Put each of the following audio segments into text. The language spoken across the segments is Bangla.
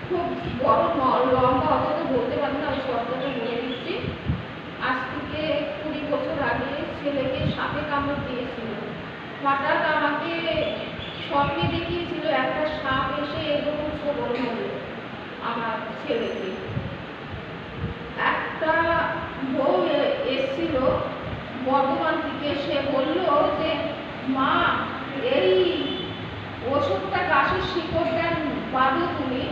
খুব বড় লম্বা অত তো বলতে পারবো না, আমি শর্টকাটে বলে দিচ্ছি। আজ থেকে 20 বছর আগে ছেলেকে সাপে কামড় দিয়েছিল। হঠাৎ আমাকে স্বপ্নে দেখিয়েছিল একটা সাপ এসে এরকম সবল হলো আমার ছেলেকে। একটা বউ এসেছিল বর্ধমান থেকে, সে বলল যে মা এই ওষুধটা গাছের শিকড় দেন বাঁধো তুমি,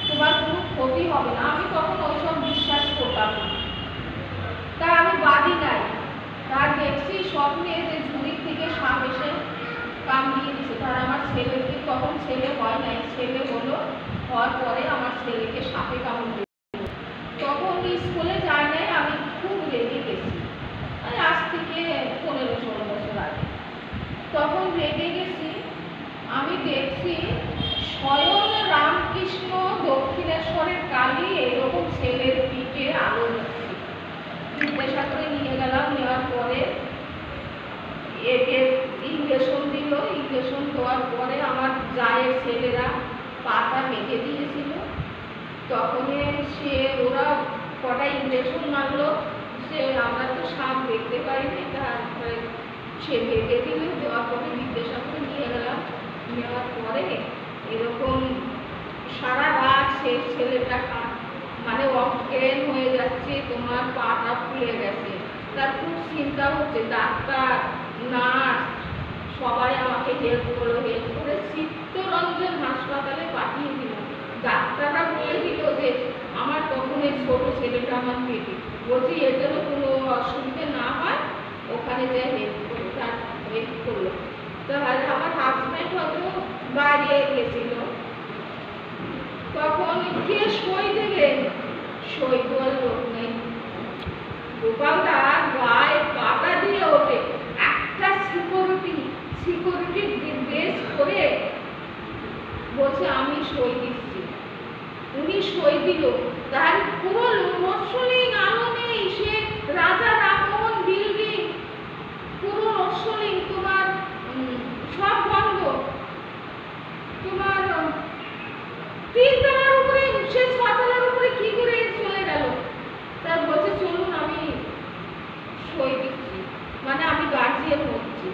তোমার কোনো ক্ষতি হবে না। আমি তখন ওইসব বিশ্বাস করতাম না, তাই আমি বাঁধি নাই। তার দেখছি স্বপ্নে যে ঝুড়ির থেকে সাপ এসে কামড়িয়ে দিচ্ছে। তার আমার ছেলেকে, তখন ছেলে হয় নাই, ছেলে হলো, হওয়ার পরে আমার ছেলেকে সাপে কামড় দিয়েছে। তখন স্কুলে যাই নাই, আমি খুব রেগে গেছি। আজ থেকে 15-16 বছর আগে তখন রেগে গেছি। আমি দেখছি স্বয়ং রামকৃষ্ণ দক্ষিণেশ্বরের কালী এরকম ছেলের পিঠে আলো দিচ্ছে। জিজ্ঞাসা করে নিয়ে গেলাম, নেওয়ার পরে একে ইঞ্জেকশন দিল। ইঞ্জেকশন দেওয়ার পরে আমার জায়ের ছেলেরা পাটা মেখে দিয়েছিল। তখন ওরা কটা ইঞ্জেকশন মারলো, আমরা তো সাপ দেখতে পারিনি, তারপরে সে বেঁধে দিল। দেওয়ার পরে জিজ্ঞাসা করে নিয়ে গেলাম। নেওয়ার পরে এরকম সারা রাত সে ছেলেটা মানে অজ্ঞান হয়ে যাচ্ছে, তোমার পাটা ফুলে গেছে। তার খুব চিন্তা হচ্ছে। ডাক্তার, নার্স সবাই আমাকে হেল্প করে চিত্তরঞ্জন হাসপাতালে পাঠিয়ে দিল। ডাক্তাররা বলে দিল যে আমার তখন এই ছোট ছেলেটা আমার পেটে, বলছি এর জন্য কোনো অসুবিধা না হয় ওখানে যে হেল্প করলো। তার হেল্প করলো। তাহলে আমার হাজব্যান্ড হয়তো বাইরে গেছিল, তখন কে সই দেবেন, সই দেওয়ার লোক নেই। গোপালদা গায়ে পাটা দিয়ে ওঠে, একটা সিকিউরিটি বেস করে বলছে আমি সই দিচ্ছি। উনি সই দিল। তার পুরো রসলিং আলো নেই, সে রাজা রামমোহন বিল্ডিং পুরো রসলিং, তোমার সব বন্ধ, তোমার 3 তলার উপরে, সে 6 তলার উপরে কি করে চলে গেল। তার বলছে চলুন আমি সই দিচ্ছি, মানে আমি গার্জিয়ান হচ্ছি।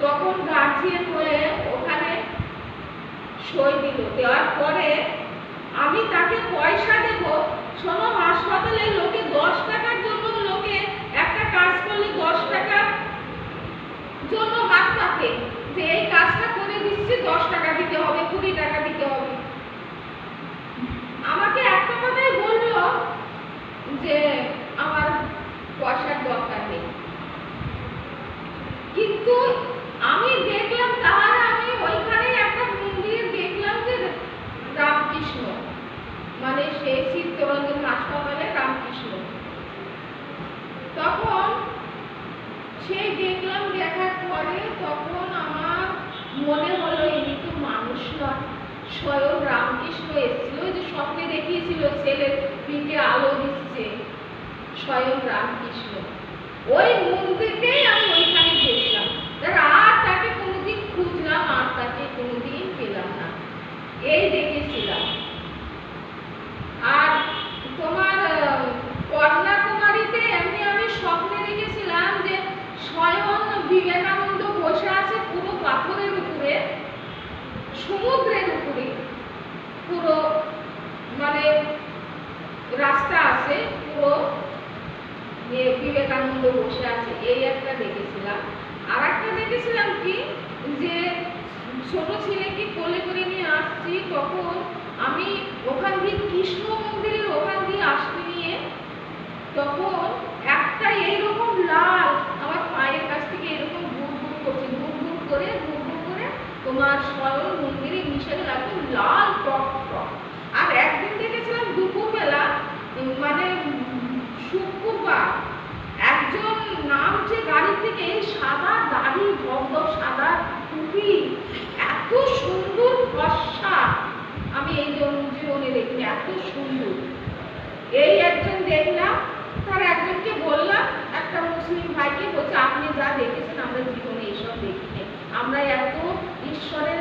তখন গার্জিয়ান হয়ে ওখানে সই দিল। দেওয়ার পরে আমি তাকে পয়সা দেব। শোনো, হাসপাতালে লোকে 10 টাকার জন্য, লোকে একটা কাজ করলে 10 টাকার জন্য হাত থাকে যে এই কাজটা করে দিচ্ছি, 10 টাকা দিতে হবে, 20 টাকা দিতে হবে। আমাকে একটা কথাই বললো যে আমার পয়সার দরকার নেই। কিন্তু আমি দেখলাম, তাহলে আমি ওইখানে একটা মন্দিরে দেখলাম যে রামকৃষ্ণ, মানে সেই চিত্তরঞ্জন হাসপাতালে রামকৃষ্ণ। তখন সেই দেখলাম, দেখার পরে তখন আমার মনে হলো ইনি তো মানুষ নয়, স্বয়ং রামকৃষ্ণ এসেছিল। যে স্বপ্নে দেখিয়েছিল ছেলের পিঠে আলো দিচ্ছে, স্বয়ং রামকৃষ্ণ। ওই মন্দিরটাই আমি ওইখানে দেখলাম। আর তাকে কোনোদিন খুঁজলাম, আর তাকে কোনোদিন পেলাম না। এই দেখেছিলাম। আর তোমার কন্যাকুমারীতে এমনি আমি স্বপ্নে দেখেছিলাম যে স্বয়ং বিবেকানন্দ বসে আছে পুরো পাথরের উপরে, সমুদ্রের উপরে, পুরো মানে রাস্তা আছে, পুরো বিবেকানন্দ বসে আছে। এই একটা দেখেছিলাম। আর একটা দেখেছিলাম কি, যে ছোট ছেলেকে কোলে করে নিয়ে আসছি, তখন আমি ওখান দিয়ে কৃষ্ণ মন্দিরের ওখান দিয়ে আসতে নিয়ে, তখন একটা এইরকম লাল আমার পায়ের কাছ থেকে এরকম ঘুর ঘুর করছে, ঘুর ঘুর করে তোমার স্বয়ং মন্দিরে মিশে গেল, একদম লাল টক টক। আর একদিন দেখেছিলাম দুপুরবেলা, মানে শুক্রবার, একজন নামছে গাড়ি থেকে, সাদা দাড়ি, ধবধব সাদা টুপি, এত সুন্দর ফর্সা আমি এই জীবনে দেখিনি, এত সুন্দর। এই একজন দেখলাম। তার একজনকে বললাম, একটা মুসলিম ভাইকে, বলছে আপনি যা দেখেছেন আমরা জীবনে এইসব দেখিনি, আমরা এত ঈশ্বরের